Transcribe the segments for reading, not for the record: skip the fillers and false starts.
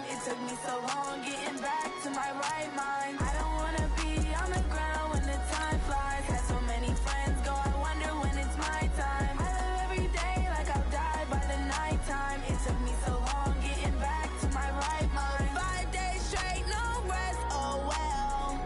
time. It took me so long getting back to my right mind. I don't wanna be on the ground when the time flies. Had so many friends go, I wonder when it's my time. I live every day like I'll die by the nighttime. It took me so long getting back to my right mind. 5 days straight, no rest, oh well.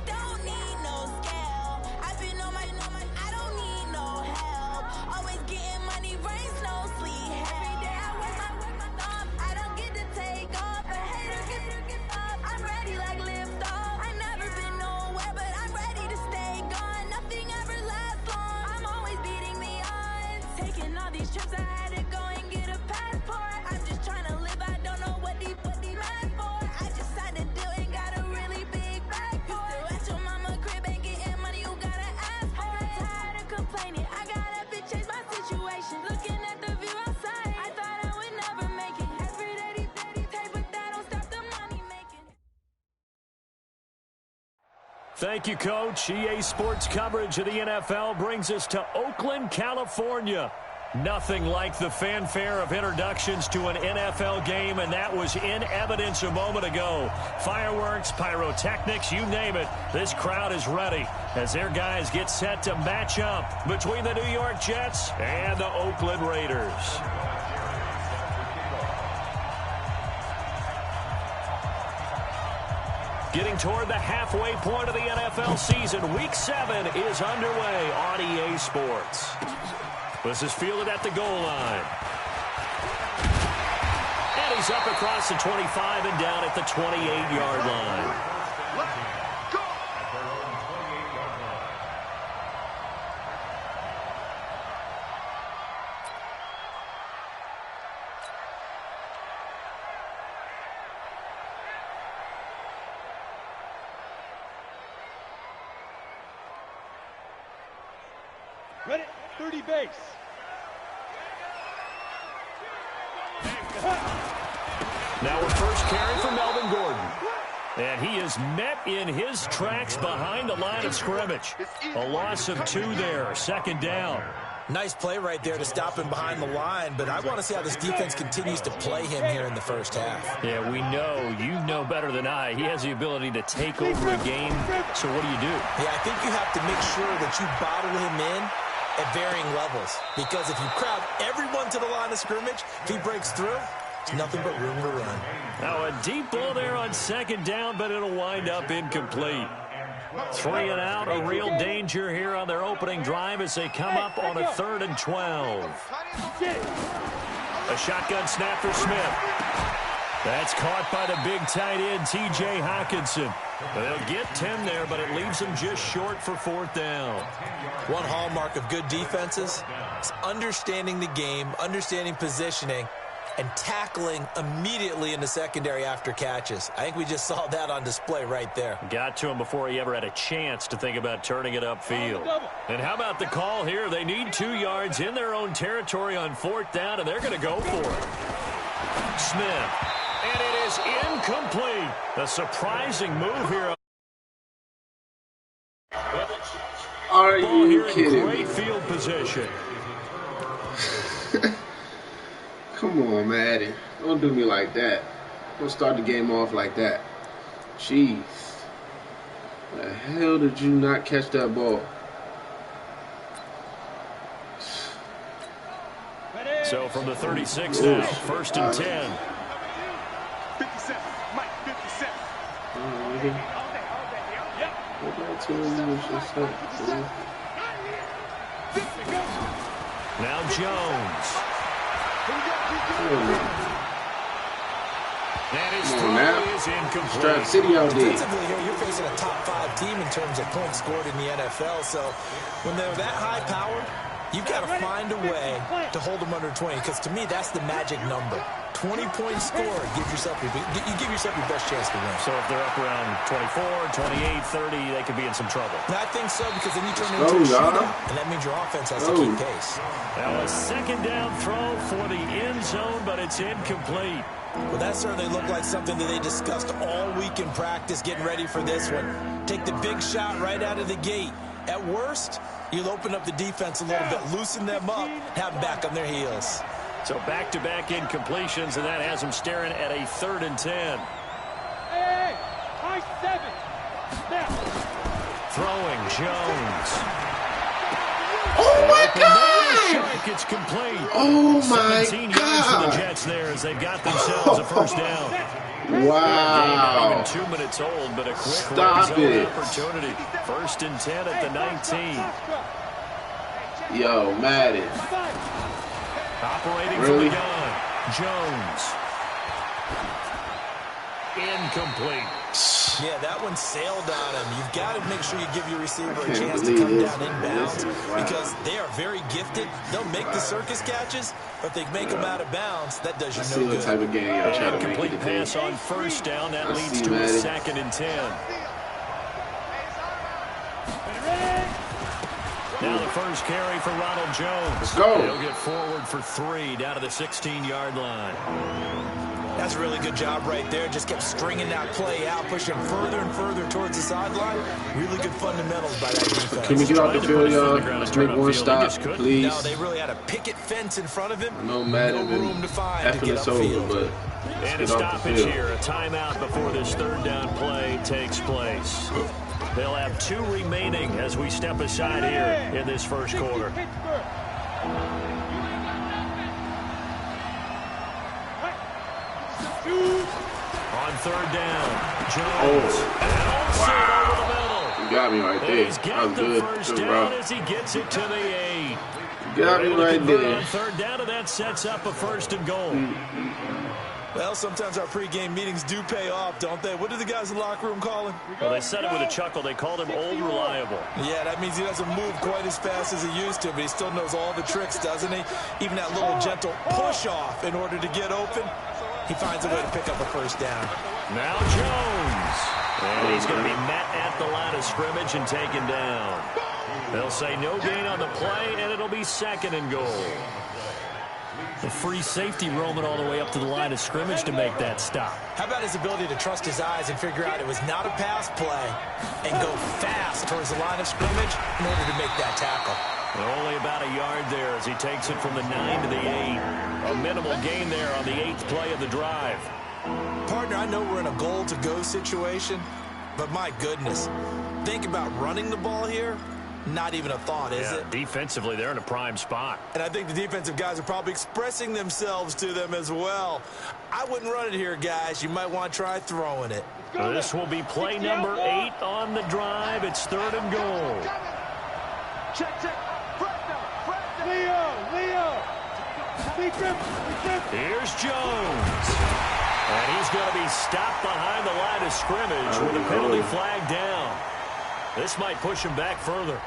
Don't need no scale. I've been on my, I don't need no help. Always getting money, rain, snow, sleet. Every day I work my thumb. I don't get to take off. A hater get up. I'm ready like lift off. I never been nowhere, but I'm ready to stay gone. Nothing ever lasts long. I'm always beating the odds. Taking all these trips, I had to go and get a passport. I'm just trying to live. I don't know what deep mad for. I just signed a deal and got a really big bag for it. Still at your mama crib and getting money, you gotta ask for it. I'm tired of complaining. I gotta bitch change my situation. Looking at the view outside, I thought I would never make it. Every day, tape, but that don't stop the money making. Thank you, Coach. EA Sports coverage of the NFL brings us to Oakland, California. Nothing like the fanfare of introductions to an NFL game, and that was in evidence a moment ago. Fireworks, pyrotechnics, you name it. This crowd is ready as their guys get set to match up between the New York Jets and the Oakland Raiders. Getting toward the halfway point of the NFL season, Week 7 is underway on EA Sports. This is fielded at the goal line. And he's up across the 25 and down at the 28-yard line. Ready, 30 base. Now a first carry for Melvin Gordon. And he is met in his tracks behind the line of scrimmage. A loss of 2 there, second down. Nice play right there to stop him behind the line, but I want to see how this defense continues to play him here in the first half. Yeah, we know, you know better than I, he has the ability to take over a game. So what do you do? Yeah, I think you have to make sure that you bottle him in at varying levels, because if you crowd everyone to the line of scrimmage, if he breaks through, there's nothing but room to run. Now a deep ball there on second down, but it'll wind up incomplete. 3 and out, a real danger here on their opening drive as they come up on a 3rd and 12. A shotgun snap for Smith. That's caught by the big tight end, T.J. Hockenson. They'll get 10 there, but it leaves them just short for 4th down. One hallmark of good defenses is understanding the game, understanding positioning, and tackling immediately in the secondary after catches. I think we just saw that on display right there. Got to him before he ever had a chance to think about turning it upfield. And how about the call here? They need 2 yards in their own territory on 4th down, and they're going to go for it. Smith. And it is incomplete. A surprising move here. Are you kidding me? Great field position. Come on, Maddie. Don't do me like that. Don't start the game off like that. Jeez. The hell did you not catch that ball? So from the 36 now, 1st and 10. 57, Mike, 57. Now Jones. And his throw is incomplete. Strap City out there. Defensively here, you're facing a top 5 team in terms of points scored in the NFL. So when they're that high powered, you've got to find a way to hold them under 20, because to me, that's the magic number. 20-point score, you give yourself your best chance to win. So if they're up around 24, 28, 30, they could be in some trouble. And I think so, because then you turn it into a shootout, and that means your offense has to keep pace. Now a second down throw for the end zone, but it's incomplete. Well, that certainly looked like something that they discussed all week in practice, getting ready for this one. Take the big shot right out of the gate. At worst, you'll open up the defense a little bit, loosen them up, have them back on their heels. So back-to-back incompletions, and that has them staring at a 3rd and 10. Hey, high 7. Now. Throwing Jones. Oh, my God! Shark, it's complete. Oh, my 17 yards for the God! Jets there as they've got themselves a first down. Wow. Not even 2 minutes old, but a quick Stop red zone it. opportunity. 1st and 10 at the 19. Yo, Madden. Operating Really? from the gun. Jones. Incomplete. Yeah, that one sailed on him. You've got to make sure you give your receiver a can't chance to believe come this. down inbounds Wow. because they are very gifted. They'll make the circus catches, but if they make them out of bounds, that does I you see no what good. type of game y'all try to make it Incomplete today. pass on 1st down. That I leads see, to a Maddie. 2nd and 10. Now the first carry for Ronald Jones. Let's go. He'll get forward for 3 down to the 16-yard line. That's a really good job right there. Just kept stringing that play out, pushing further and further towards the sideline. Really good fundamentals by that defense. Can we get off the field, y'all? Let's make one stop, No, please. No, they really had a picket fence in front of him. I know Madden No room to find to effing get us over, upfield. but And a let's get off the stoppage field. here, a timeout before this 3rd down play takes place. They'll have 2 remaining as we step aside here in this first quarter. On 3rd down, Jones. Wow. Over the middle. You got me right And there. he's That got was the good. first Good, down bro. as he gets it to the 8. You got me Able to right convert there. on 3rd down, and that sets up a 1st and goal. Well, sometimes our pregame meetings do pay off, don't they? What do the guys in the locker room call him? Well, they said it with a chuckle. They called him Old Reliable. Yeah, that means he doesn't move quite as fast as he used to, but he still knows all the tricks, doesn't he? Even that little gentle push-off in order to get open, he finds a way to pick up a 1st down. Now Jones. And he's going to be met at the line of scrimmage and taken down. They'll say no gain on the play, and it'll be 2nd and goal. The free safety roaming all the way up to the line of scrimmage to make that stop. How about his ability to trust his eyes and figure out it was not a pass play and go fast towards the line of scrimmage in order to make that tackle? Only about a yard there as he takes it from the 9 to the 8. A minimal gain there on the 8th play of the drive. Partner, I know we're in a goal-to-go situation, but my goodness, think about running the ball here. Not even a thought, is it? Defensively, they're in a prime spot. And I think the defensive guys are probably expressing themselves to them as well. I wouldn't run it here, guys. You might want to try throwing it. This will be play number 8 on the drive. It's 3rd and goal. Check. Leo. Here's Jones. And he's going to be stopped behind the line of scrimmage with a penalty flag down. This might push him back further.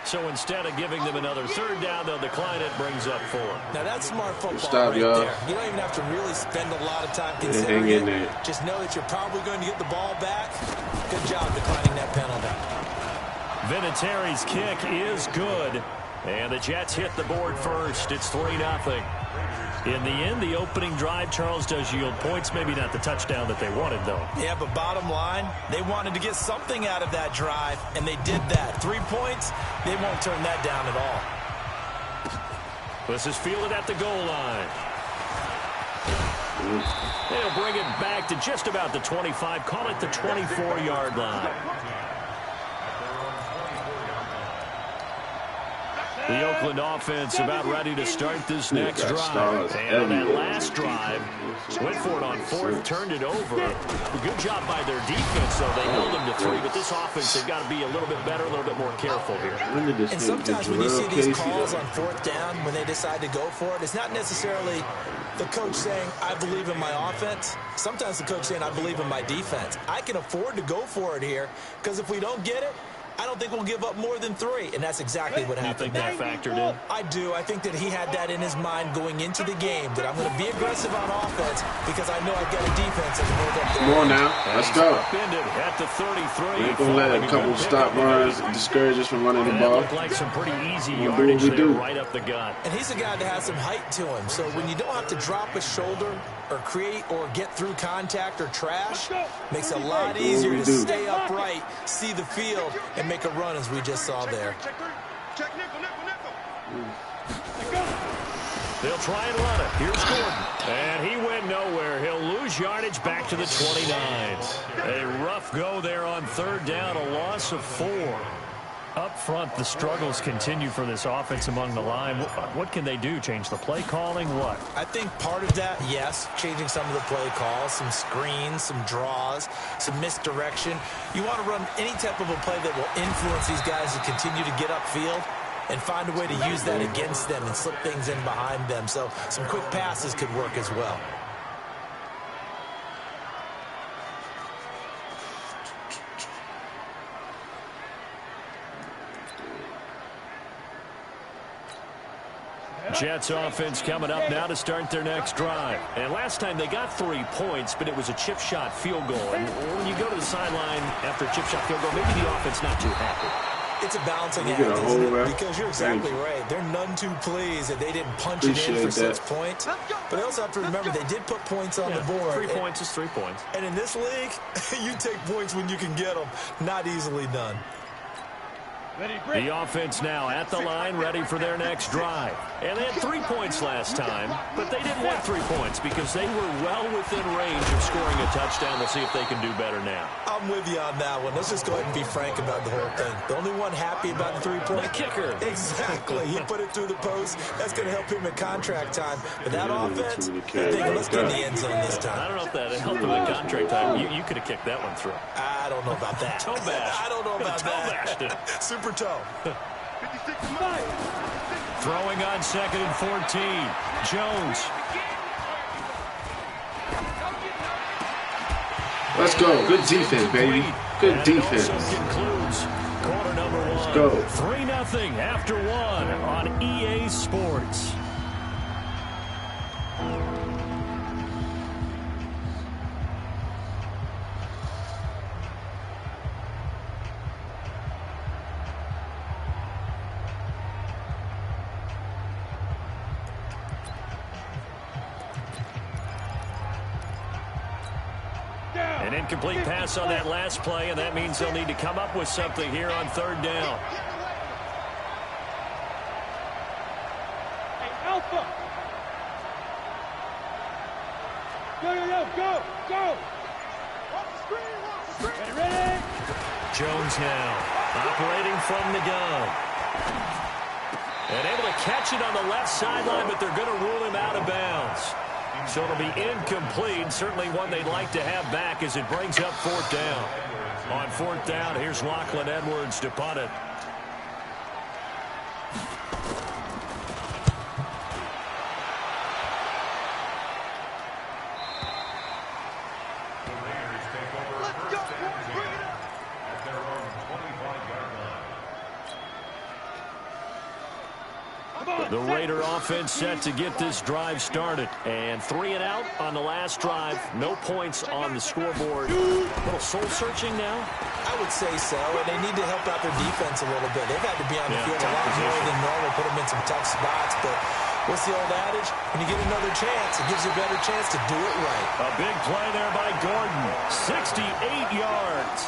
So instead of giving them another 3rd down, they'll decline it, brings up 4. Now that's smart football Stop, right y'all. there. You don't even have to really spend a lot of time hang considering in it. there. Just know that you're probably going to get the ball back. Good job declining that penalty. Vinatieri's kick is good. And the Jets hit the board first. It's 3-0. In the end, the opening drive, Charles, does yield points. Maybe not the touchdown that they wanted, though. Yeah, but bottom line, they wanted to get something out of that drive, and they did that. 3 points, they won't turn that down at all. This is fielded at the goal line. They'll bring it back to just about the 25. Call it the 24-yard line. The Oakland offense about ready to start this next drive. And on that last drive, went for it on 4th, turned it over. Good job by their defense, though. They held them to 3, but this offense, they've got to be a little bit better, a little bit more careful here. And sometimes when you see these calls on 4th down, when they decide to go for it, it's not necessarily the coach saying, I believe in my offense. Sometimes the coach saying, I believe in my defense. I can afford to go for it here, because if we don't get it, I don't think we'll give up more than 3, and that's exactly what happened. You think that factored in? I do. I think that he had that in his mind going into the game, that I'm going to be aggressive on offense because I know I've got a defense that can hold up there. Come on now. Let's go. Ended at the 33. We ain't going to let a couple stop runs discourage us from running the ball. Looked like some pretty easy We'll do yardage what we there do. right up the gut. And he's a guy that has some height to him, so when you don't have to drop a shoulder or create or get through contact or trash, makes it a lot easier to stay upright, see the field, and make a run as we just saw there. They'll try and run it. Here's Gordon. And he went nowhere. He'll lose yardage back to the 29. A rough go there on third down, a loss of 4. Up front, the struggles continue for this offense among the line. What can they do? Change the play calling? What? I think part of that, yes, changing some of the play calls, some screens, some draws, some misdirection. You want to run any type of a play that will influence these guys to continue to get upfield and find a way to use that against them and slip things in behind them. So some quick passes could work as well. Jets offense coming up now to start their next drive. And last time they got 3 points, but it was a chip shot field goal. And when you go to the sideline after a chip shot field goal, maybe the offense not too happy. It's a balancing act, isn't it? Because you're exactly right. They're none too pleased that they didn't punch it in for 6 points. But they also have to remember they did put points on the board. 3 points is 3 points. And in this league, you take points when you can get them. Not easily done. The offense now at the line, ready for their next drive. And they had 3 points last time, but they didn't want 3 points because they were well within range of scoring a touchdown. We'll see if they can do better now. I'm with you on that one. Let's just go ahead and be frank about the whole thing. The only one happy about the 3-point? The kicker. Exactly. He put it through the post. That's going to help him in contract time. But that offense, let's get in the end zone this time. I don't know if that helped him in contract time. You could have kicked that one through. I don't know about that. Toe bash. I don't know about that. Super toe. Throwing on 2nd and 14. Jones. Let's go. Good defense, baby. Good defense. Quarter number 1. Let's go. 3-0 after 1 on EA Sports. An incomplete pass on that last play, and that means they'll need to come up with something here on third down. Hey, Alpha! Go! Ready? Jones now operating from the gun. And able to catch it on the left sideline, but they're going to rule him out of bounds. So it'll be incomplete, certainly one they'd like to have back as it brings up 4th down. On 4th down, here's Lachlan Edwards to punt it. The Raider offense set to get this drive started. And 3 and out on the last drive. No points on the scoreboard. A little soul-searching now? I would say so, and they need to help out their defense a little bit. They've had to be on the field a lot more than normal, put them in some tough spots. But what's the old adage? When you get another chance, it gives you a better chance to do it right. A big play there by Gordon. 68 yards.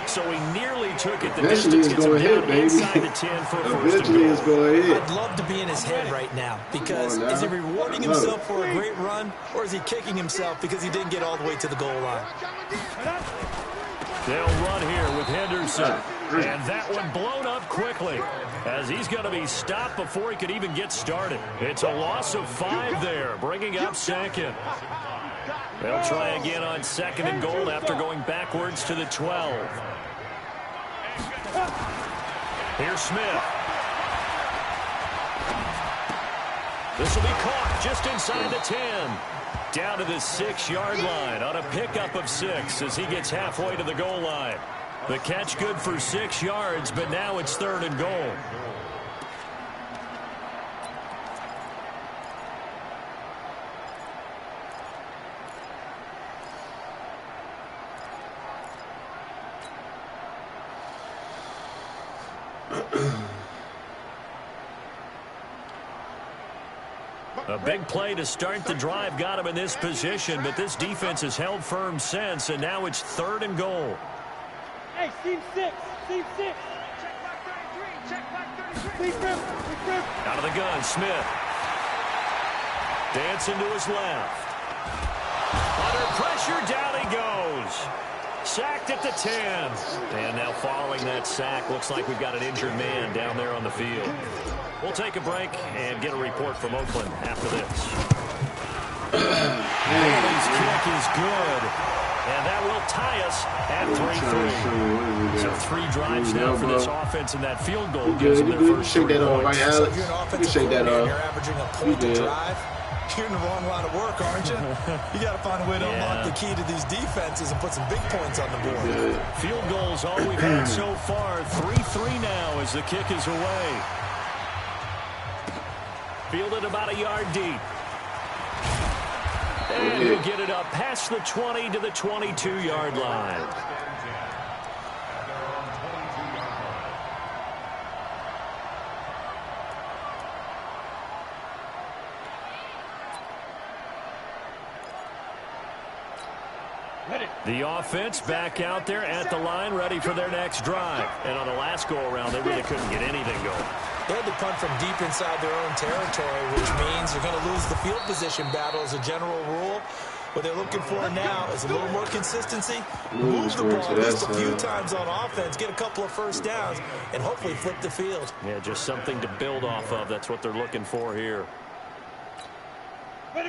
So he nearly took it. The Eventually distance it's gets him going to hit, down baby. inside the 10 for a first and Eventually goal. it's going to hit. I'd love to be in his head right now because is he rewarding himself for a great run, or is he kicking himself because he didn't get all the way to the goal line? They'll run here with Henderson. And that one blown up quickly as he's going to be stopped before he could even get started. It's a loss of 5 there, bringing up 2nd. They'll try again on 2nd and goal after going backwards to the 12. Here's Smith. This will be caught just inside the 10. Down to the 6-yard line on a pickup of 6 as he gets halfway to the goal line. The catch good for 6 yards, but now it's 3rd and goal. A big play to start the drive got him in this position, but this defense has held firm since, and now it's 3rd and goal. Hey, team 6. Check back 33. Out of the gun, Smith. Dancing to his left. Under pressure, down he goes. Sacked at the 10. And now following that sack, looks like we've got an injured man down there on the field. We'll take a break and get a report from Oakland after this. Bailey's kick is good. And that will tie us at 3-3. So 3 drives now for this offense, and that field goal gives them their first 3 points. So if you're an offensive coordinator and you're averaging a point a drive, you're in the wrong line of work, aren't you? You got to find a way to unlock the key to these defenses and put some big points on the board. Field goals all we've had so far. 3-3 now as the kick is away. Fielded about a yard deep. And he'll get it up past the 20 to the 22-yard line. The offense back out there at the line, ready for their next drive. And on the last go-around, they really couldn't get anything going. They had to punt from deep inside their own territory, which means they're going to lose the field position battle as a general rule. What they're looking for now is a little more consistency, move the ball at least a few times on offense, get a couple of first downs, and hopefully flip the field. Yeah, just something to build off of. That's what they're looking for here.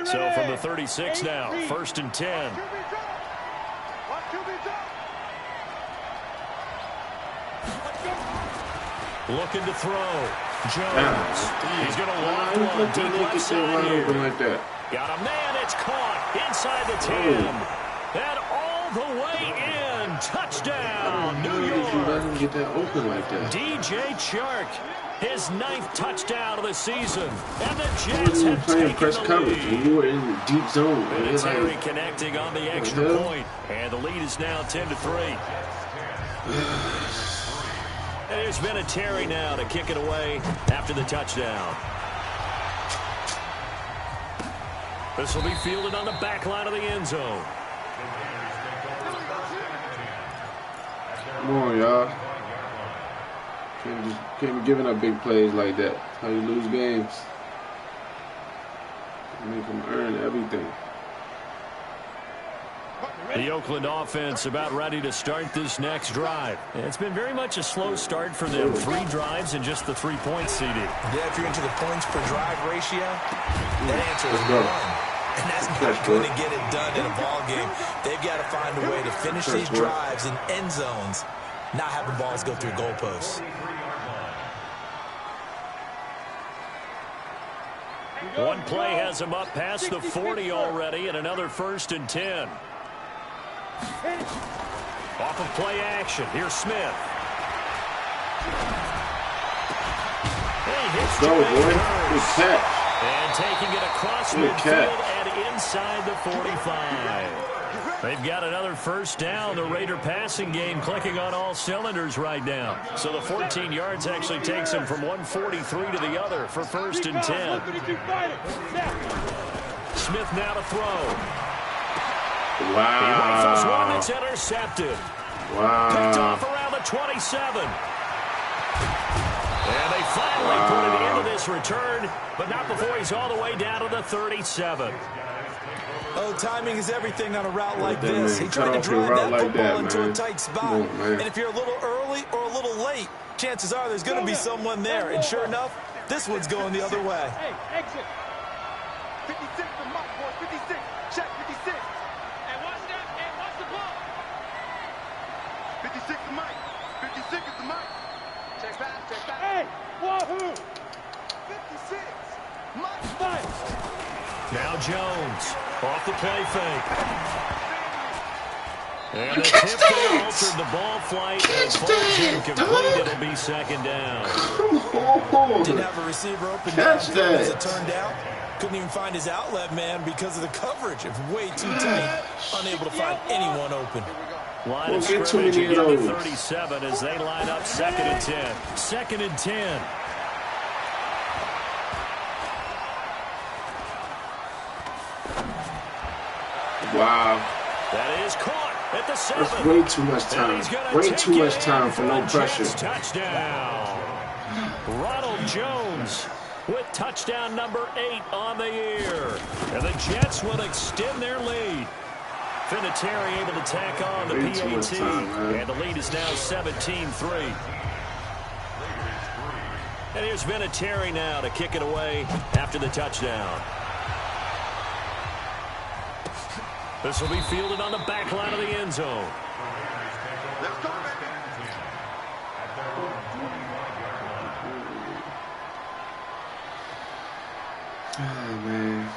So from the 36 now, 1st and 10. Looking to throw. Jones. He's going to walk one deep left side here. Got a man. It's caught inside the 10. And all the way in. Touchdown, New York. Get that open like that. DJ Chark. His 9th touchdown of the season. And the Jets have taken press the coverage. lead. You were in the deep zone. It's Harry connecting on the extra point. And the lead is now 10-3. And there's been a Terry now to kick it away after the touchdown. This will be fielded on the back line of the end zone. Come on, y'all. Can't be giving up big plays like that. That's how you lose games. You make them earn everything. The Oakland offense about ready to start this next drive. It's been very much a slow start for them. 3 drives and just the 3 points, CD. Yeah, if you're into the points per drive ratio, that answer is 1. And that's not going to get it done in a ball game. They've got to find a way to finish these drives in end zones, not having balls go through goalposts. One play has him up past the 40 already, and another 1st and 10. Off of play action. Here's Smith. He hits Good catch. And taking it across midfield and inside the 45. They've got another first down. The Raider passing game clicking on all cylinders right now. So the 14 yards actually takes them from 143 to the other for 1st and 10. Smith now to throw. Wow. He rifles one that's intercepted. Wow. Picked off around the 27. And they finally put it into this return, but not before he's all the way down to the 37. Oh, timing is everything on a route like this. He tried to drive that football into a tight spot. And if you're a little early or a little late, chances are there's going to be someone there. And sure enough, this one's going the other way. Hey, exit. 56 to Mike, boy. 56. Check 56. And watch that. And watch the ball. 56 to Mike. 56 is the Mike. Check back. Check back. Hey, wahoo. 56. Mike. Now Jones off the play fake. And the tip there altered the ball flight. And falls incomplete. It'll be 2nd down. Come on. Didn't have a receiver open Catch down, that. as it turned out. Couldn't even find his outlet man because of the coverage. It was way too tight. Unable to find anyone open. Line of scrimmage again to 37 as they line up 2nd and 10. 2nd and 10. Wow. That is caught at the 7. That's way too much time. Way too much time for no pressure. Touchdown. Ronald Jones with touchdown number 8 on the year. And the Jets will extend their lead. Vinatieri able to tack on the PAT, and the lead is now 17-3. And here's Vinatieri now to kick it away after the touchdown. This will be fielded on the back line of the end zone. Let's go, baby. Oh, man.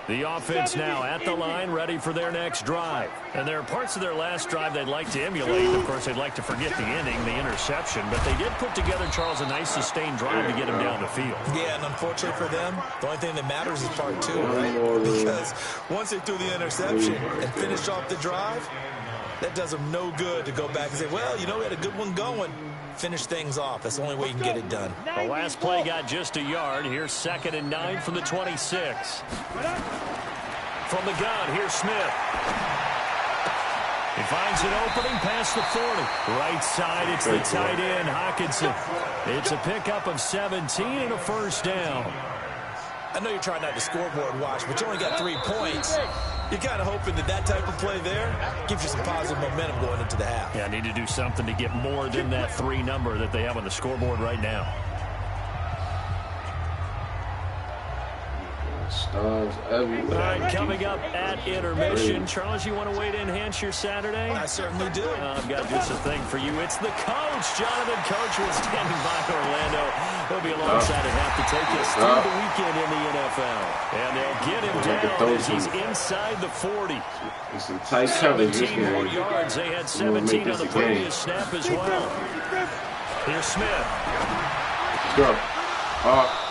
The offense now at the line, ready for their next drive. And there are parts of their last drive they'd like to emulate. Of course, they'd like to forget the ending, the interception. But they did put together, Charles, a nice sustained drive to get him down the field. Yeah, and unfortunately for them, the only thing that matters is part 2, right? Because once they threw the interception and finished off the drive, that does them no good to go back and say, well, you know, we had a good one going. Finish things off. That's the only way you can get it done. The last play got just a yard. Here's 2nd and 9 from the 26. From the gun, here's Smith. He finds an opening past the 40. Right side, it's the tight end, Hockenson. It's a pickup of 17 and a first down. I know you're trying not to scoreboard watch, but you only got 3 points. You're kind of hoping that that type of play there gives you some positive momentum going into the half. Yeah, I need to do something to get more than that 3 number that they have on the scoreboard right now. Stars everywhere. All right, coming up at intermission. Charles, you want to wait to enhance your Saturday? I certainly do. I've got just a thing for you. It's the coach. Jonathan Coach was standing by Orlando. He'll be alongside and have to take us through the weekend in the NFL. And they'll get him down as he's inside the 40. It's some tight coverage this 17 more game. yards. They had 17 on the previous snap as well. Here's Smith. Let's go.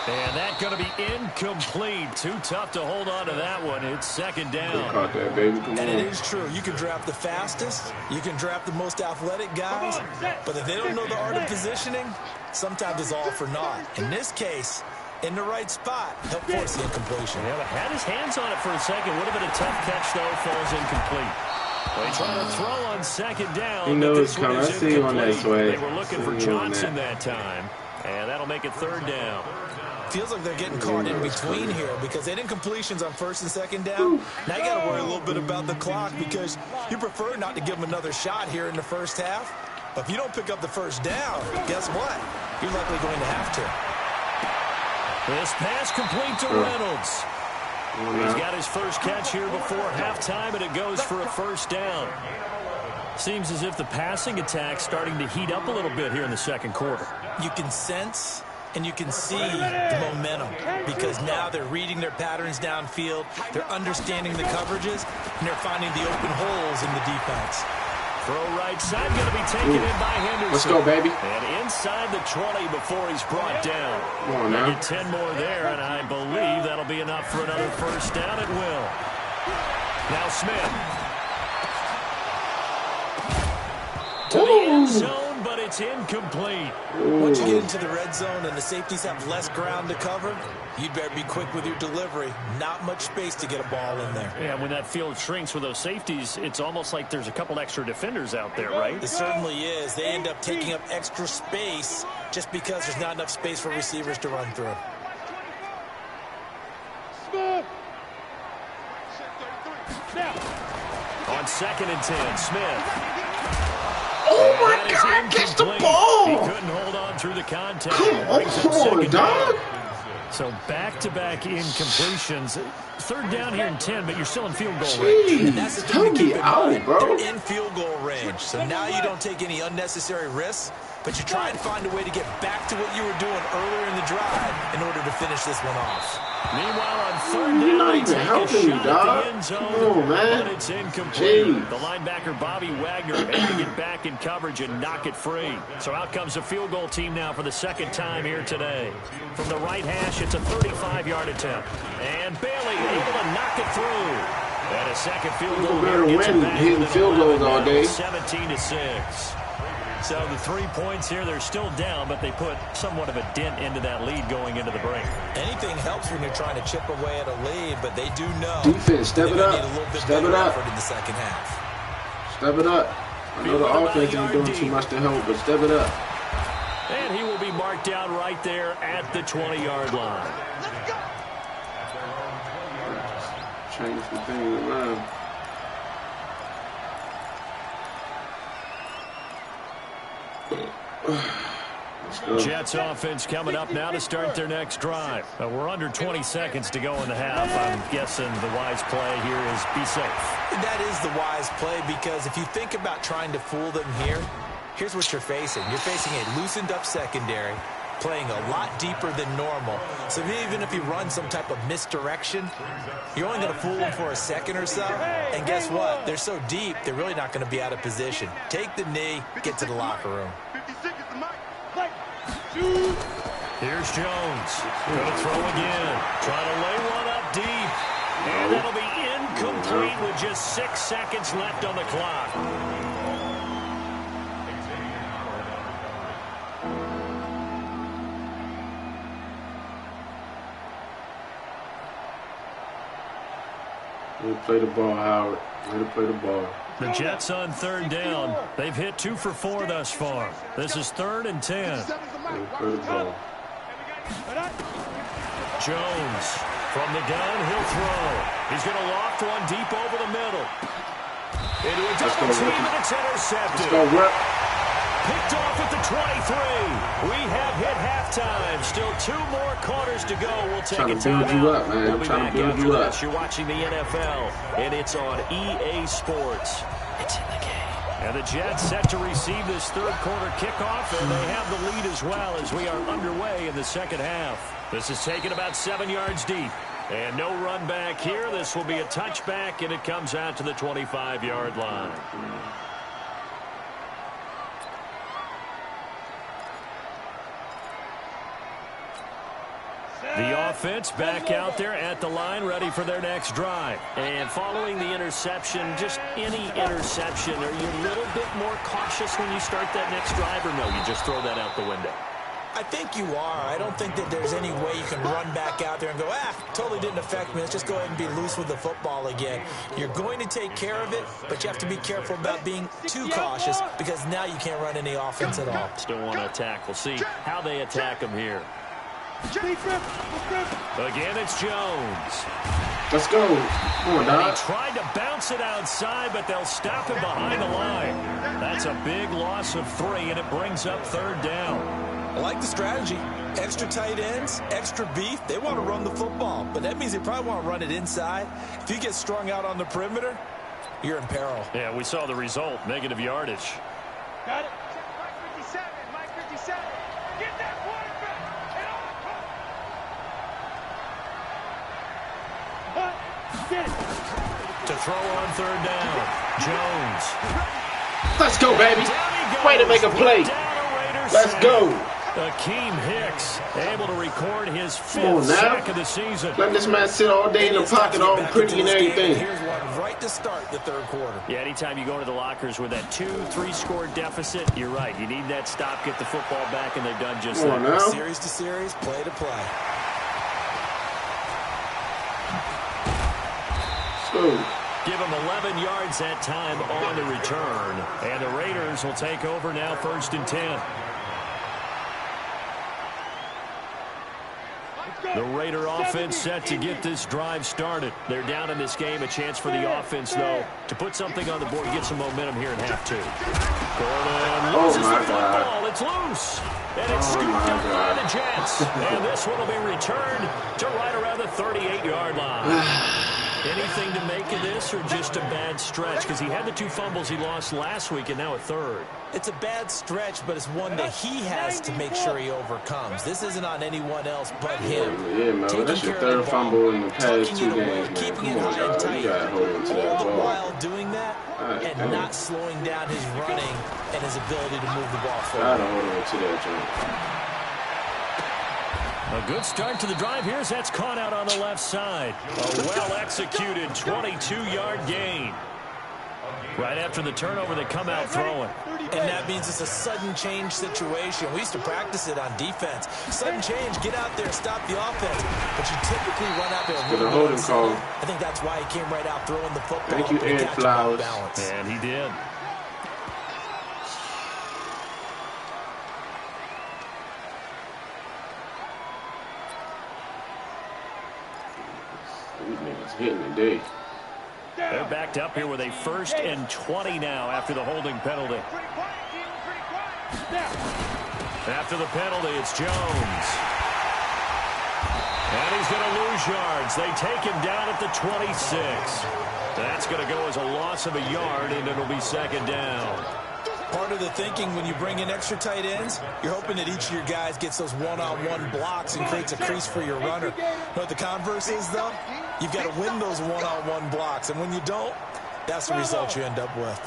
And that's going to be incomplete. Too tough to hold on to that one. It's 2nd down. Caught that, baby. Come on. And it is true. You can draft the fastest. You can draft the most athletic guys. But if they don't know the art of positioning, sometimes it's all for naught. In this case, in the right spot, he'll force the incompletion. Yeah, but had his hands on it for a second. Would have been a tough catch, though. Falls incomplete. They try to throw on 2nd down. He knows it's coming. I see you on that sway. They were looking for Johnson that time. And that'll make it 3rd down. Feels like they're getting caught in between here because they didn't completions on 1st and 2nd down. Now you got to worry a little bit about the clock because you prefer not to give them another shot here in the first half. But if you don't pick up the first down, guess what? You're likely going to have to. This pass complete to Reynolds. He's got his first catch here before halftime, and it goes for a first down. Seems as if the passing attack's starting to heat up a little bit here in the 2nd quarter. You can sense and you can see the momentum because now they're reading their patterns downfield, they're understanding the coverages, and they're finding the open holes in the defense. Throw right side, going to be taken in by Henderson. Let's go, baby. And inside the 20 before he's brought down. Come on now. Get 10 more there, and I believe that'll be enough for another first down. It will. Now Smith. To the end zone, but it's incomplete. Once you get into the red zone and the safeties have less ground to cover, you'd better be quick with your delivery. Not much space to get a ball in there. Yeah, when that field shrinks with those safeties, it's almost like there's a couple extra defenders out there, right? It certainly is. They end up taking up extra space just because there's not enough space for receivers to run through. On 2nd and 10, Smith. Oh, my God, catch the ball. He couldn't hold on through the contact. Come on, dog. So back-to-back incompletions. 3rd down here and 10, but you're still in field goal range. And that's the thing to keep in mind. They're in field goal range. So now you don't take any unnecessary risks, but you try and find a way to get back to what you were doing earlier in the drive in order to finish this one off. Meanwhile, on 3rd You're down, not they even take helping a me, shot dog. at the end zone, Come on, man. but it's incomplete. Jeez. The linebacker, Bobby Wagner, able to get back in coverage and knock it free. So out comes the field goal team now for the 2nd time here today. From the right hash, it's a 35-yard attempt. And Bailey able to knock it through. And a 2nd field goal. People better win hitting field goals all day. 17-6. So the 3 points here, they're still down, but they put somewhat of a dent into that lead going into the break. Anything helps when you're trying to chip away at a lead, but they do know defense, step it up. Need a little bit Step it better up. effort in the 2nd half. Step it up. I know the offense ain't doing too much to help, but step it up. And he will be be marked down right there at the 20-yard line. Change some things around. Jets offense coming up now to start their next drive. We're under 20 seconds to go in the half. I'm guessing the wise play here is be safe. That is the wise play, because if you think about trying to fool them here, here's what you're facing. You're facing a loosened up secondary, playing a lot deeper than normal. So even if you run some type of misdirection, you're only going to fool them for a second or so. And guess what? They're so deep, they're really not going to be out of position. Take the knee, get to the locker room. Here's Jones. Going to throw again. Trying to lay one up deep. And that'll be incomplete with just 6 seconds left on the clock. Way to play the ball, Howard. Way to play the ball. The Jets on third down. They've hit 2 for 4 thus far. This is 3rd and 10. Way to play the ball. Jones from the gun. He'll throw. He's going to loft one deep over the middle. Into a double team, and it's intercepted. Picked off at the 23. We have hit halftime. Still 2 more quarters to go. We'll take a timeout. We'll be back after this. You're watching the NFL, and it's on EA Sports. It's in the game. And the Jets set to receive this third quarter kickoff, and they have the lead as well as we are underway in the second half. This is taken about 7 yards deep. And no run back here. This will be a touchback, and it comes out to the 25-yard line. The offense back out there at the line, ready for their next drive. And following the interception, just any interception, are you a little bit more cautious when you start that next drive, or no, you just throw that out the window? I think you are. I don't think that there's any way you can run back out there and go, totally didn't affect me. Let's just go ahead and be loose with the football again. You're going to take care of it, but you have to be careful about being too cautious, because now you can't run any offense at all. Still want to attack. We'll see how they attack him here. Again, it's Jones. Let's go. Come on, dog. He tried to bounce it outside, but they'll stop him behind the line. That's a big loss of 3, and it brings up third down. I like the strategy. Extra tight ends, extra beef. They want to run the football, but that means they probably want to run it inside. If you get strung out on the perimeter, you're in peril. Yeah, we saw the result. Negative yardage. Got it. Mike 57. Mike 57. Get that quarterback. Get it. To throw on third down. Jones. Let's go, baby. Way to make a play. Let's go. Akeem Hicks able to record his 5th sack of the season. Let this man sit all day in the pocket, all pretty and everything. Here's one right to start the third quarter. Yeah, anytime you go to the lockers with that 2-3 score deficit, you're right. You need that stop, get the football back, and they've done just that. Now. Series to series, play to play. Let's go. Give them 11 yards that time on the return. And the Raiders will take over now, 1st and 10. The Raider offense set to get this drive started. They're down in this game. A chance for the offense, though, to put something on the board, get some momentum here in half 2. Gordon loses the football. It's loose. And it's scooped up by the Jets. And this one will be returned to right around the 38-yard line. Anything to make of this, or just a bad stretch? Because he had the 2 fumbles he lost last week, and now a third. It's a bad stretch, but it's one that he has to make sure he overcomes. This isn't on anyone else but him. Yeah, man. That's your 3rd fumble in the past 2 games, man. Keeping it high and tight. All the while doing that and not slowing down his running and his ability to move the ball forward. Gotta hold on to that, John. A good start to the drive here as that's caught out on the left side. A well-executed 22-yard gain. Right after the turnover, they come out throwing. And that means it's a sudden change situation. We used to practice it on defense. Sudden change, get out there, stop the offense. But you typically run out there with a holding call. I think that's why he came right out throwing the football. Thank you, Ed Flowers. And he did. Indeed. They're backed up here with a 1st and 20 now after the holding penalty. After the penalty, it's Jones. And he's going to lose yards. They take him down at the 26. That's going to go as a loss of a yard, and it'll be 2nd down. Part of the thinking when you bring in extra tight ends, you're hoping that each of your guys gets those one-on-one blocks and creates a crease for your runner. You know what the converse is, though? You've got to win those one-on-one blocks, and when you don't, that's the result you end up with.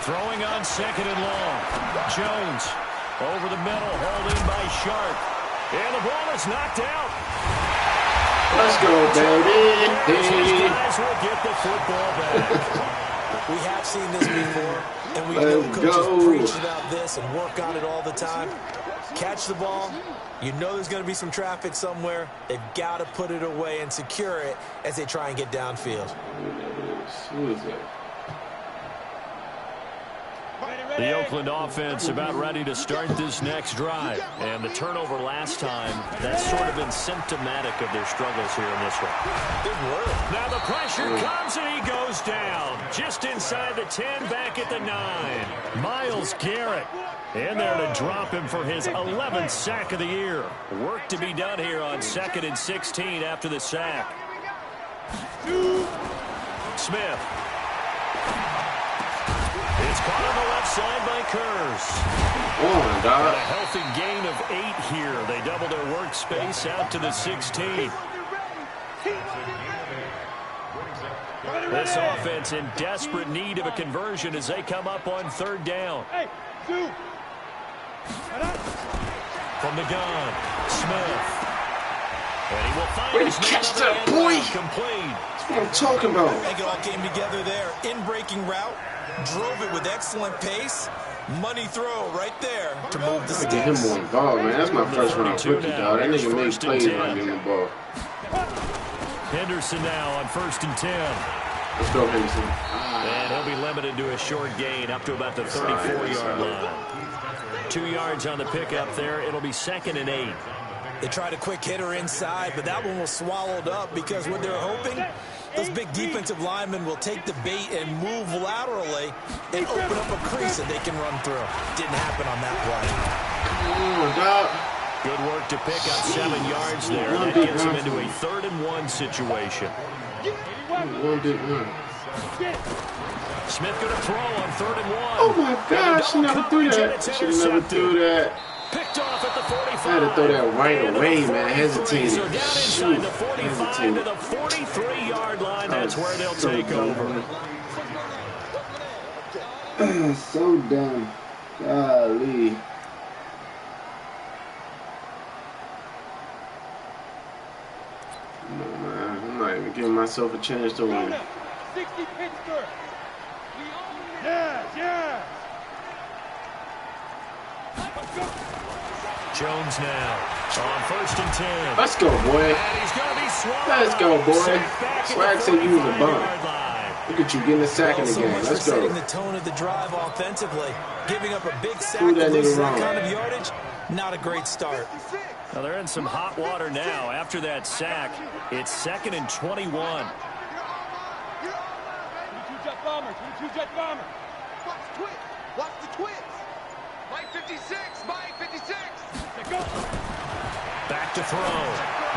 Throwing on 2nd and long. Jones over the middle, hauled in by Sharp. And the ball is knocked out. Let's go, baby. These guys will get the football back. We have seen this before, and we know coaches preach about this and work on it all the time. Catch the ball. You know there's going to be some traffic somewhere. They've got to put it away and secure it as they try and get downfield. Who is it? The Oakland offense about ready to start this next drive. And the turnover last time, that's sort of been symptomatic of their struggles here in this one. Good work. Now the pressure comes and he goes down. Just inside the 10, back at the 9. Myles Garrett in there to drop him for his 11th sack of the year. Work to be done here on 2nd and 16 after the sack. Smith. It's caught on the left side by Kurz. Oh, my God. A healthy gain of 8 here. They double their workspace out to the 16. This offense in desperate need of a conversion as they come up on 3rd down. From the gun, Smith. And he will find his catch that boy. Complete. That's what I'm talking about. I think it all came together there. In-breaking route. Drove it with excellent pace. Money throw right there to move the sticks. Get him more involved, man. That's my first round rookie, dog. That nigga makes plays when I give him the ball. Henderson now on 1st and 10. Let's go, Henderson. And he'll be limited to a short gain up to about the 34-yard line. 2 yards on the pickup there. It'll be 2nd and 8. They tried a quick hitter inside, but that one was swallowed up because what they're hoping, those big defensive linemen will take the bait and move laterally and open up a crease that they can run through. Didn't happen on that play. Come on, dog. Good work to pick up 7 yards there. That gets him into a 3rd and 1 situation. One big run. Smith going to throw on 3rd and 1. Oh, my gosh. She never threw that. She never threw that. Picked off at the 45. I had to throw that right away, man. Hesitated. So down inside the 45 to the 43-yard line. That's where they'll take over. So dumb. Golly. No, man. I'm not even giving myself a chance to win. 60 Pittsburgh. Yeah. Jones now on 1st and 10. Let's go, boy. And he's going to be swallowed. Let's go, boy. Swag said you was a bum. Line. Look at you getting a sack in the So game. much Let's for go. setting the tone of the drive offensively. Giving up a big sack Prove to that lose nigga that wrong. kind of yardage, not a great start. Now they're in some hot water now. After that sack, it's 2nd and 21. 22 jet bomber. Watch the twins. Mike 56. Back to throw.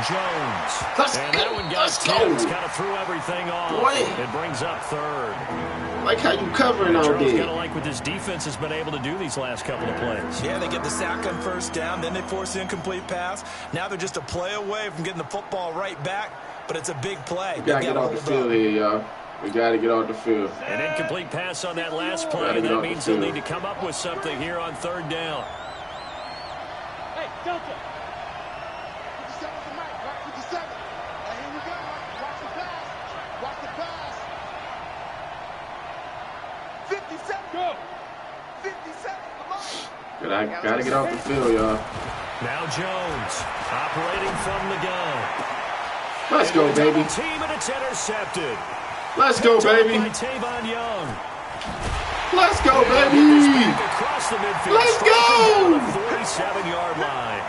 Jones. Let's And go. that one got Let's tipped. go. Kind of threw everything off. Boy. It brings up 3rd. Like how you covering all Charles day. kind of like what this defense has been able to do these last couple of plays. Yeah, they get the sack on 1st down, then they force the incomplete pass. Now they're just a play away from getting the football right back, but it's a big play. We gotta get off the field here, y'all. We gotta get off the field. An incomplete pass on that last play. Gotta get That off the means they'll field. need to come up with something here on 3rd down. Hey, Delta. 57 to Mike. Mike 57. Now here we go. Watch the pass. 57. Go. 57 to Mike. But I gotta get off the field, y'all. Now Jones operating from the gun. Let's go, baby. Team, and it's intercepted. Let's go, baby. By Tavon Young. Let's go, baby. Across the midfield. Let's go. 47-yard line.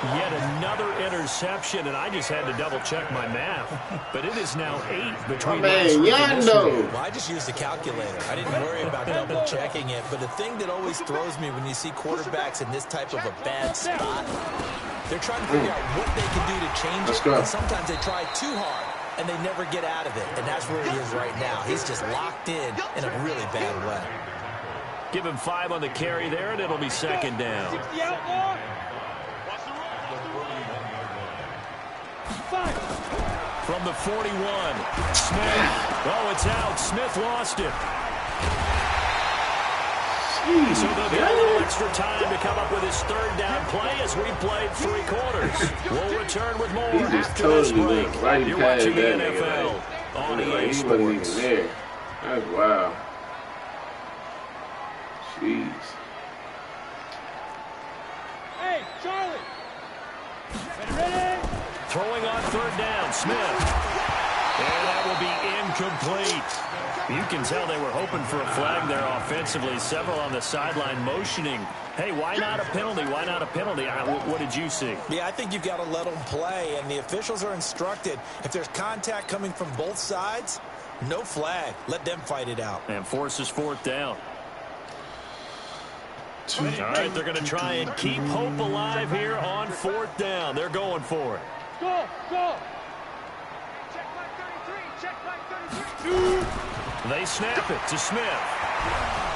Yet another interception, and I just had to double-check my math. But it is now 8 between last week and this week. Well, I just used a calculator. I didn't worry about double-checking it. But the thing that always throws me when you see quarterbacks in this type of a bad spot, they're trying to figure out what they can do to change it. And sometimes they try too hard, and they never get out of it. And that's where he is right now. He's just locked in a really bad way. Give him 5 on the carry there, and it'll be second down. From the 41, Smith. Oh, it's out. Smith lost it. So they'll get a little extra time to come up with his third down play as we played 3 quarters. We'll return with more after this break. Right, you're watching the NFL on EA Sports. He wasn't even there. That's wild. Jeez. Hey, Charlie. Ready? Throwing on third down, Smith. And that will be incomplete. You can tell they were hoping for a flag there offensively. Several on the sideline motioning. Hey, why not a penalty? Why not a penalty? What did you see? Yeah, I think you've got to let them play, and the officials are instructed. If there's contact coming from both sides, no flag. Let them fight it out. And forces fourth down. All right, they're going to try and keep hope alive here on fourth down. They're going for it. Go, go. Check back 33, check back 33. They snap it to Smith.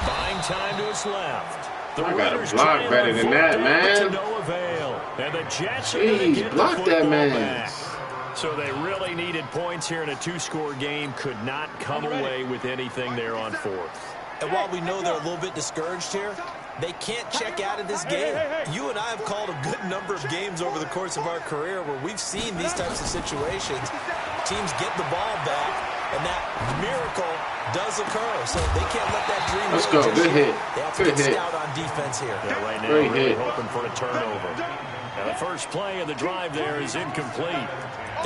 Buying time to his left. The I gotta Raiders block better than that, man. To no avail. And the Jets are going to get block the that football man. back. So they really needed points here in a 2-score game. Could not come away with anything there on fourth. And while we know they're a little bit discouraged here, they can't check out of this game. You and I have called a good number of games over the course of our career where we've seen these types of situations. Teams get the ball back, and that miracle does occur. So they can't let that dream Let's go. Good hit. They have to Good get hit. stout on defense here. Yeah, right now, Great really hit. hoping for a turnover. Now, the first play of the drive there is incomplete.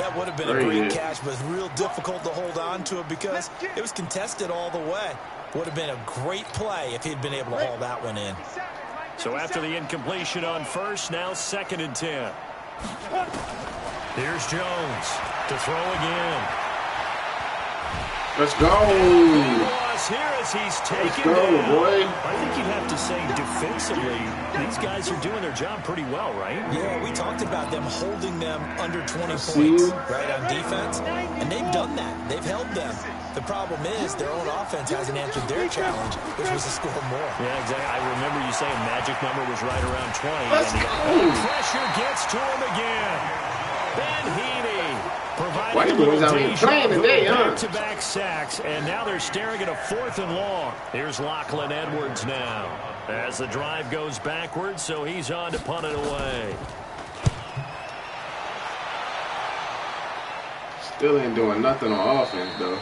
That would have been a great catch, but it's real difficult to hold on to it because it was contested all the way. Would have been a great play if he'd been able to haul that one in. So after the incompletion on first, now 2nd and 10. Here's Jones to throw again. Let's go. Here as he's taken Let's go, down. boy. I think you'd have to say defensively, these guys are doing their job pretty well, right? Yeah, we talked about them holding them under 20 points, you. right, on defense. And they've done that. They've held them. The problem is their own offense hasn't answered their challenge, which was to score more. Yeah, exactly. I remember you saying magic number was right around 20. Let's and go. the pressure gets to him again. Ben Heaney providing White a little boys out here deja playing vu, today, huh? back-to-back sacks, and now they're staring at a 4th and long. Here's Lachlan Edwards now as the drive goes backwards, so he's on to punt it away. Still ain't doing nothing on offense, though.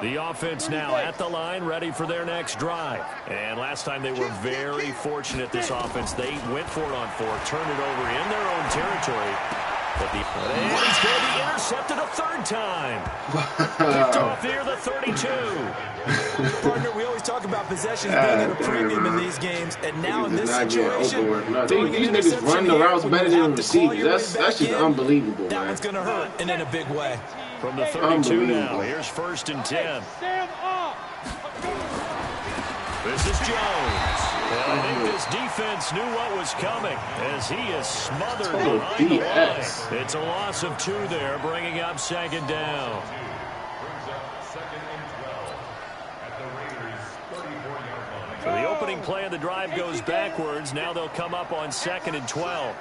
The offense now at the line, ready for their next drive. And last time they were very fortunate, this offense. They went for it on 4th, turned it over in their own territory. But it's going to be intercepted a 3rd time. Picked off near the 32. Partner, we always talk about possessions being at a premium in these games, and now in this situation, these niggas run the routes better than the receivers. That's just unbelievable, that man. one's going to hurt, and in a big way. From the 32 now, here's 1st and 10. This is Jones. Well, I think this defense knew what was coming as he is smothered behind the line. It's a loss of 2 there, bringing up 2nd down. So the opening play of the drive goes backwards. Now they'll come up on 2nd and 12.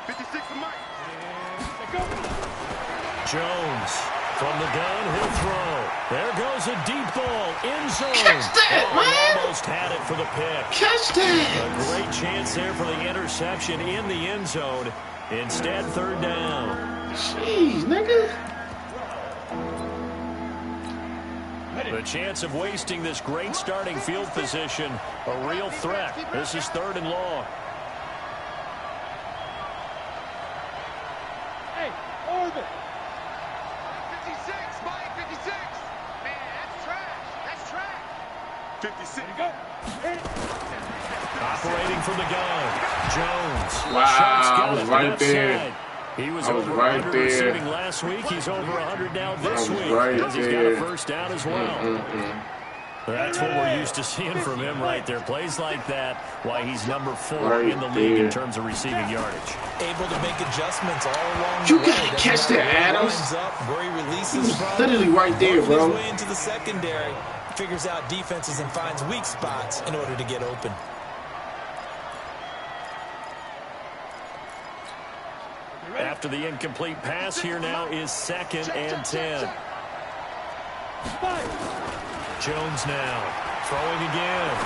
56 to Mike. Jones from the gun, he'll throw. There goes a deep ball, end zone. Catch that, man. Almost had it for the pick. Catch that. A great chance there for the interception in the end zone. Instead, 3rd down. Jeez, nigga. The chance of wasting this great starting field position, a real threat. This is 3rd and long. 56. Operating from the gun, Jones. Wow, I was right there. Side. He was I was over right 100 there. receiving last week. He's over 100 now this week. Right Because he's got a first down as well. That's what we're used to seeing from him right there. Plays like that, why he's number 4 in the league in terms of receiving yardage. Able to make adjustments all along You the way. gotta catch that, Adams. Where he releases He was from, literally right there, working bro. his way into the secondary, figures out defenses and finds weak spots in order to get open. After the incomplete pass, here now is 2nd and 10. Jones now throwing again.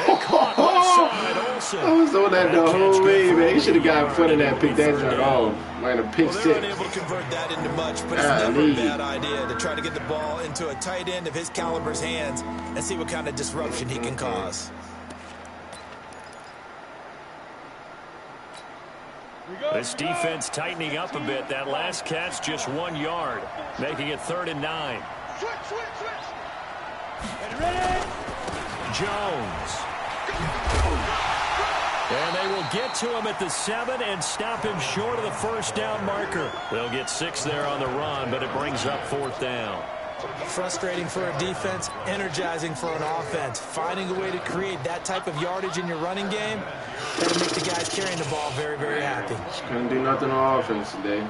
And caught offside also. I was on that the whole way, man. He should have got in front of that, picked that joint off. Man, a pick Well, they were six. unable to convert that into much, but it's never a bad idea to try to get the ball into a tight end of his caliber's hands and see what kind of disruption he can cause. This defense tightening up a bit. That last catch, just 1 yard, making it 3rd and 9. Jones. And they will get to him at the 7 and stop him short of the first down marker. They'll get 6 there on the run, but it brings up 4th down. Frustrating for a defense, energizing for an offense. Finding a way to create that type of yardage in your running game, that'll make the guys carrying the ball very, very happy. Couldn't do nothing on offense today.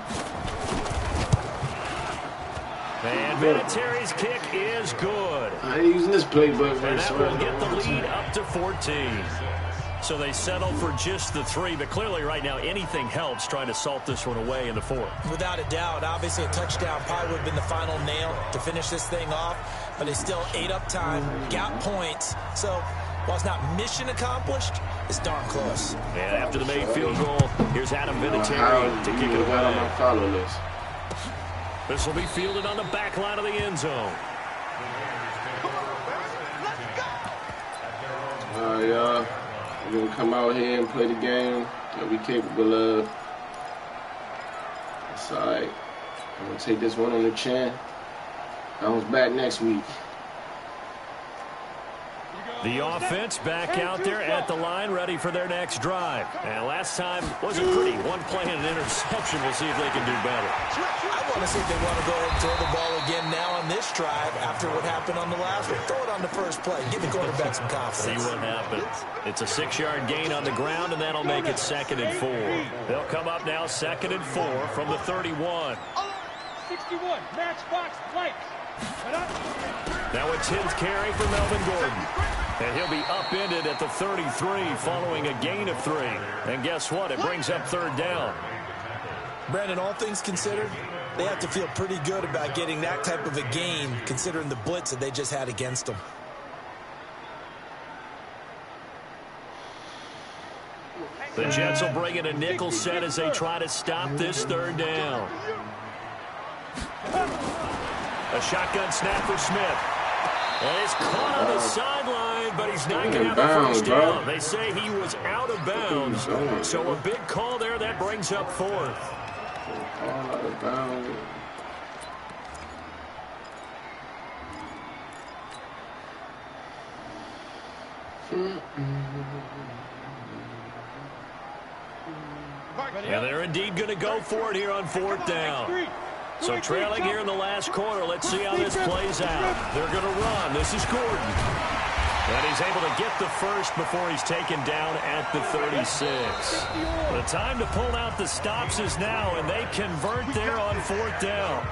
And Vinatieri's kick is good. I ain't using this playbook And very that smart. will get the lead up to 14. So they settle for just the 3, but clearly right now anything helps trying to salt this one away in the 4th. Without a doubt, obviously a touchdown probably would have been the final nail to finish this thing off, but they still ate up time, got points. So while it's not mission accomplished, it's darn close. And after the made field goal, here's Adam Vinatieri How to you kick it got on my away. follow list? This will be fielded on the back line of the end zone. Y'all, we're going to come out here and play the game that we capable of. It's all right. I'm going to take this one on the chin. Bounce back next week. The offense back out there at the line, ready for their next drive. And last time wasn't pretty. 1 play and an interception. We'll see if they can do better. I want to see if they want to go ahead and throw the ball again now on this drive after what happened on the last one. Throw it on the first play. Give the quarterback some confidence. See what happens. It's a 6-yard gain on the ground, and that'll make it 2nd and 4. They'll come up now 2nd and 4 from the 31. 61, matchbox blank. Now a 10th carry for Melvin Gordon. And he'll be upended at the 33 following a gain of 3. And guess what? It brings up 3rd down. Brandon, all things considered, they have to feel pretty good about getting that type of a gain considering the blitz that they just had against them. The Jets will bring in a nickel set as they try to stop this 3rd down. A shotgun snap for Smith. And it's caught on the sideline, but he's not going to have a first down. They say he was out of bounds. So a big call there. That brings up 4th. Out of bounds. And they're indeed going to go for it here on 4th down. So trailing here in the last quarter. Let's see how this plays out. They're going to run. This is Gordon. And he's able to get the first before he's taken down at the 36. The time to pull out the stops is now, and they convert there on 4th down.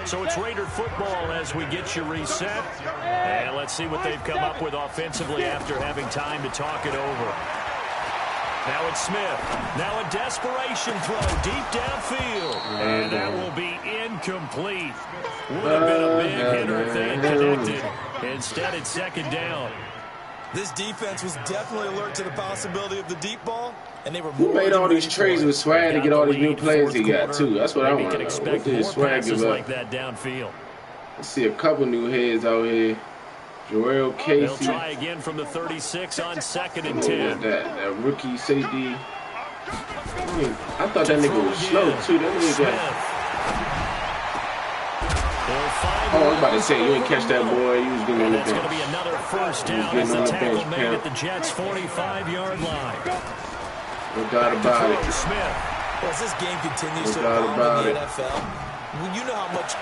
So it's Raider football as we get you reset. And let's see what they've come up with offensively after having time to talk it over. Now it's Smith. Now a desperation throw deep downfield. And that will be incomplete. Would have been a big hitter if they had connected. Instead, it's 2nd down. This defense was definitely alert to the possibility of the deep ball, and they were Who made all these trades with Swag to get all these new players he got, too? That's what I want to know. What did Swag give up? Like that downfield. Let's see a couple new heads out here. Joel Casey. They'll try again from the 36 on 2nd and 10. That rookie safety. I thought that nigga was slow, too. That nigga got... They'll find Oh, I'm about to say, you ain't catch that boy. You was getting on the bench. That's going to be another first down as the tackle made at the Jets' 45-yard line. No doubt about it. Smith. Well, as this game continues to evolve in the NFL, you know how much...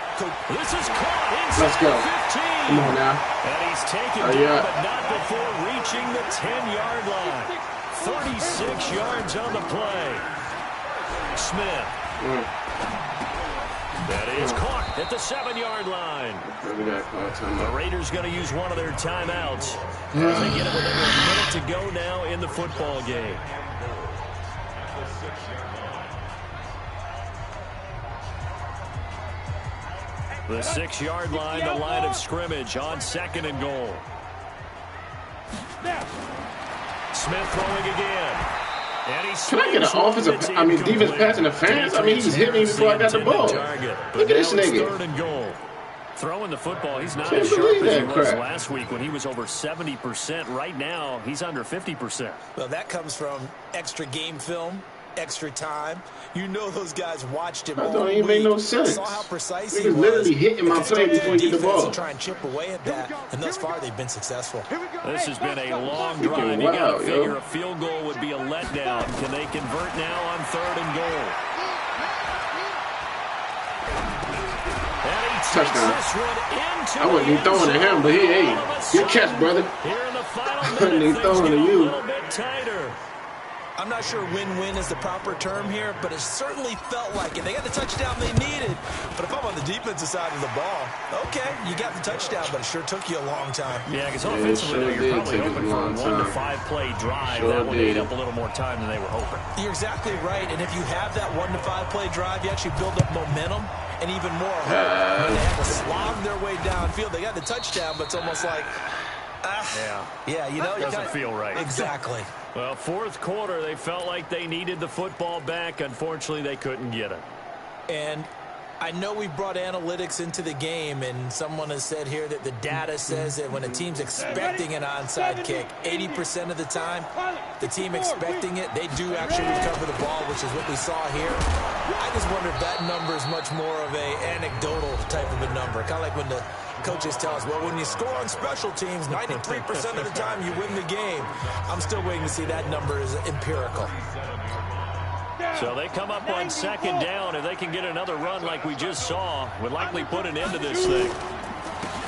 This is caught inside. Let's go. 15. Come on now. And he's taken down, but not before reaching the 10-yard line. 36 yards on the play. Smith. That is caught at the 7-yard line. The Raiders going to use one of their timeouts as they get it with under a minute to go now in the football game. The 6-yard line, the line of scrimmage on 2nd and goal. Smith throwing again. Can I get an offensive, defense pass interference? He just hit me before I got the ball. Look at this nigga. 3rd and goal. Throwing the football, he's not as sharp as he was last week when he was over 70%. Right now, he's under 50%. Well, that comes from extra game film, extra time. You know those guys watched him. That don't even make no sense. Saw how precise he was. Literally hitting my play before you get the ball. Try and chip away at that, and thus far they've been successful. This has been a long drive. You got to figure a field goal would be a letdown. Can they convert now on 3rd and goal? Touchdown. I wasn't even throwing at him, but hey, good catch, brother. Here in the final I wasn't even throwing to you. A little bit tighter. I'm not sure win-win is the proper term here, but it certainly felt like it. They got the touchdown they needed. But if I'm on the defensive side of the ball, okay, you got the touchdown, but it sure took you a long time. Yeah, because offensively, you're probably hoping for a 1 to 5 play drive. That would eat up a little more time than they were hoping. You're exactly right, and if you have that 1 to 5 play drive, you actually build up momentum and even more hope. When they have to slog their way downfield, they got the touchdown, but it's almost like... Yeah, you know, doesn't feel right. Exactly. Well, 4th quarter, they felt like they needed the football back. Unfortunately, they couldn't get it. And I know we brought analytics into the game, and someone has said here that the data says that when a team's expecting an onside kick, 80% of the time, the team expecting it, they do actually recover the ball, which is what we saw here. I just wonder if that number is much more of a anecdotal type of a number, kind of like when the coaches tell us, well, when you score on special teams, 93% of the time you win the game. I'm still waiting to see that number is empirical. So they come up on 2nd down. If they can get another run like we just saw, would likely put an end to this thing.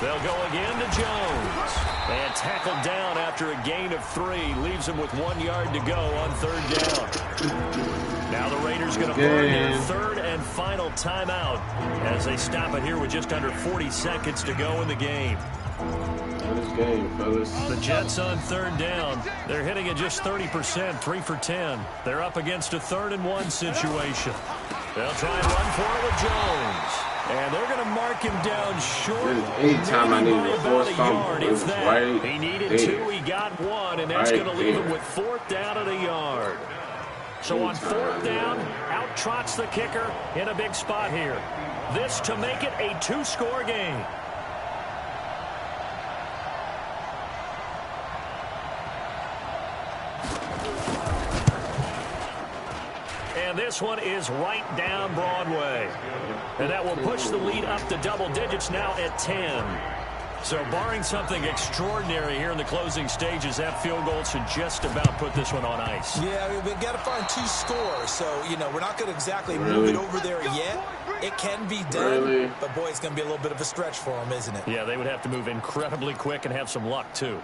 They'll go again to Jones. And tackled down after a gain of 3. Leaves him with 1 yard to go on 3rd down. Now the Raiders going to burn their 3rd and final timeout as they stop it here with just under 40 seconds to go in the game. The Jets on 3rd down. They're hitting at just 30%, 3 for 10. They're up against a 3rd and 1 situation. They'll try and run for it with Jones. And they're going to mark him down short. Anytime I need a force fumble, it was right. He needed 2, he got 1, and that's going to leave him with 4th down at a yard. So on 4th down, out trots the kicker in a big spot here. This to make it a 2-score game. And this one is right down Broadway. And that will push the lead up to double digits now at 10. So barring something extraordinary here in the closing stages, that field goal should just about put this one on ice. Yeah, we've got to find 2 scores. So, we're not going to exactly move it over there yet. It can be done, but boy, it's going to be a little bit of a stretch for them, isn't it? Yeah, they would have to move incredibly quick and have some luck, too.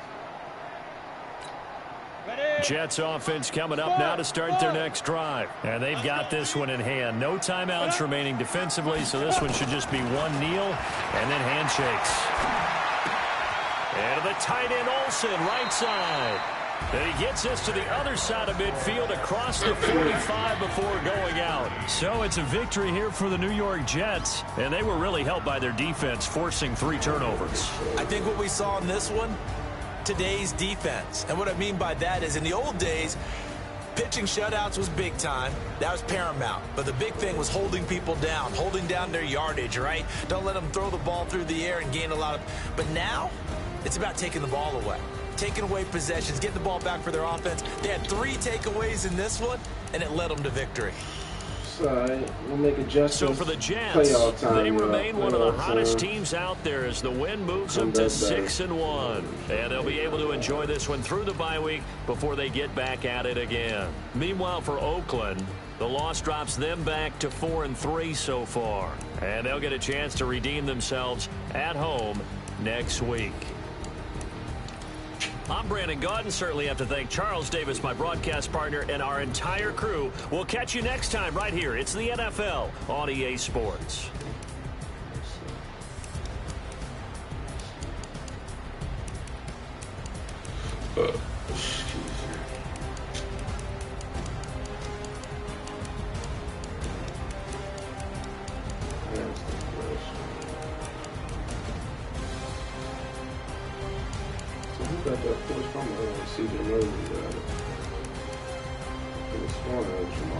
Jets offense coming up now to start their next drive. And they've got this one in hand. No timeouts remaining defensively, so this one should just be 1 kneel and then handshakes. And to the tight end, Olsen, right side. Then he gets this to the other side of midfield across the 45 before going out. So it's a victory here for the New York Jets, and they were really helped by their defense, forcing 3 turnovers. I think what we saw in this one, today's defense. And what I mean by that is in the old days, pitching shutouts was big time. That was paramount. But the big thing was holding people down, holding down their yardage, right? Don't let them throw the ball through the air and gain a lot of... But now, it's about taking the ball away. Taking away possessions, getting the ball back for their offense. They had 3 takeaways in this one, and it led them to victory. It's all right. We'll make adjustments. So for the Jets, they remain one of the hottest teams out there as the win moves them to 6-1. And they'll be able to enjoy this one through the bye week before they get back at it again. Meanwhile, for Oakland, the loss drops them back to 4-3 so far. And they'll get a chance to redeem themselves at home next week. I'm Brandon Gaudin. Certainly have to thank Charles Davis, my broadcast partner, and our entire crew. We'll catch you next time right here. It's the NFL on EA Sports. Got that push from CJ Murray. It was fun. It was from my